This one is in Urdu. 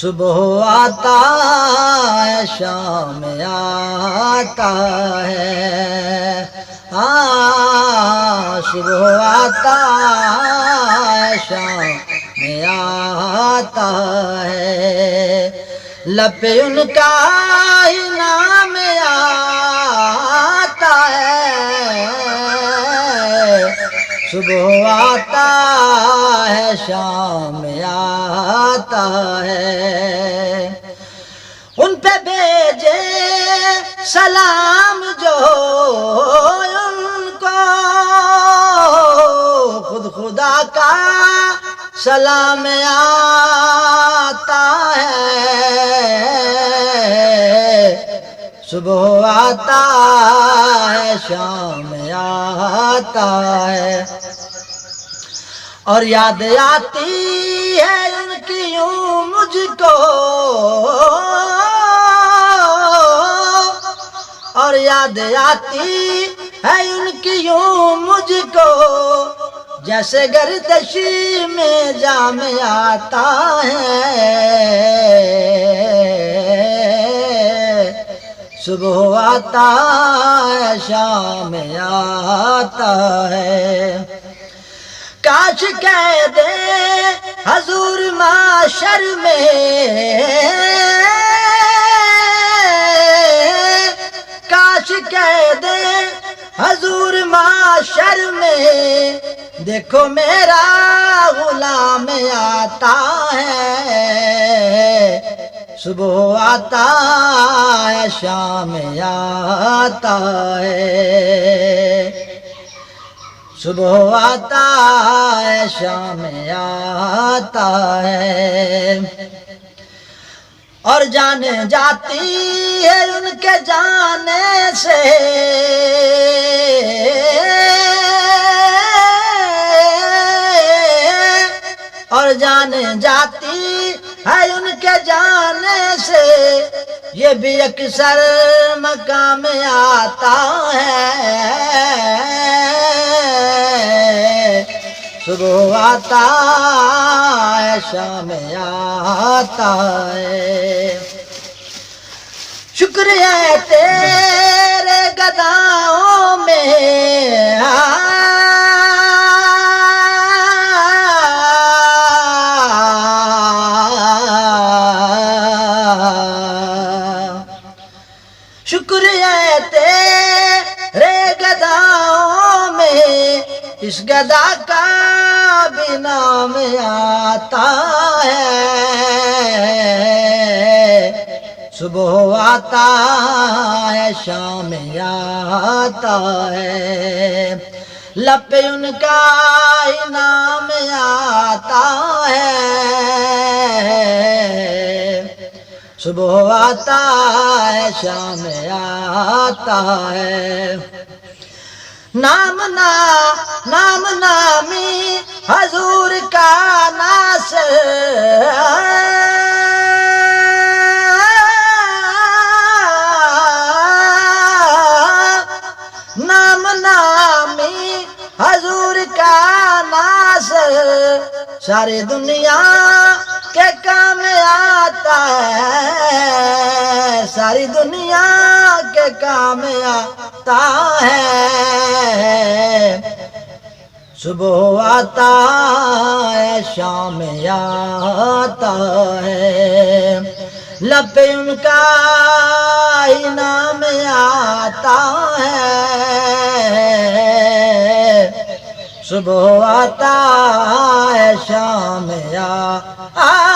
صبح آتا ہے شام آتا ہے، صبح آتا ہے شام آتا ہے، لب پہ ان کا ہی نام آتا ہے، صبح آتا ہے شام آتا ہے، ان پہ بھیجے سلام جو ان کو خود خدا کا سلام آتا ہے، صبح آتا ہے شام آتا ہے، اور یاد آتی ہے ان کی یوں مجھ کو، اور یاد آتی ہے ان کی یوں مجھ کو، جیسے گردشی میں جام آتا ہے، صبح آتا ہے شام آتا ہے، کاش کہہ دے حضور معاشر میں، کاش کہہ دے حضور معاشر میں، دیکھو میرا غلام آتا ہے، صبح آتا ہے شام آتا ہے، صبح آتا ہے شام آتا ہے، اور جان جاتی ہے ان کے جانے سے، اور جان جاتی ہے ان کے جانے سے، یہ بھی اکثر مقام آتا ہے، صبح آتا ہے شام آتا ہے، شکر ہے تیرے گداؤں میں شکر ہے تیرے گداؤں میں، اس گدا کا بھی نام آتا ہے، صبح آتا ہے شام آتا ہے، لب پہ ان کا ہی نام آتا ہے، صبح آتا ہے شام آتا ہے، نام نامی حضور کا ناصر، نام نامی حضور کا ناصر، ساری دنیا کے کام آتا ہے، ساری دنیا کے کام آتا ہے، صبح آتا ہے شام آتا ہے، لب پہ ان کا ہی نام آتا ہے، صبح آتا ہے شام آتا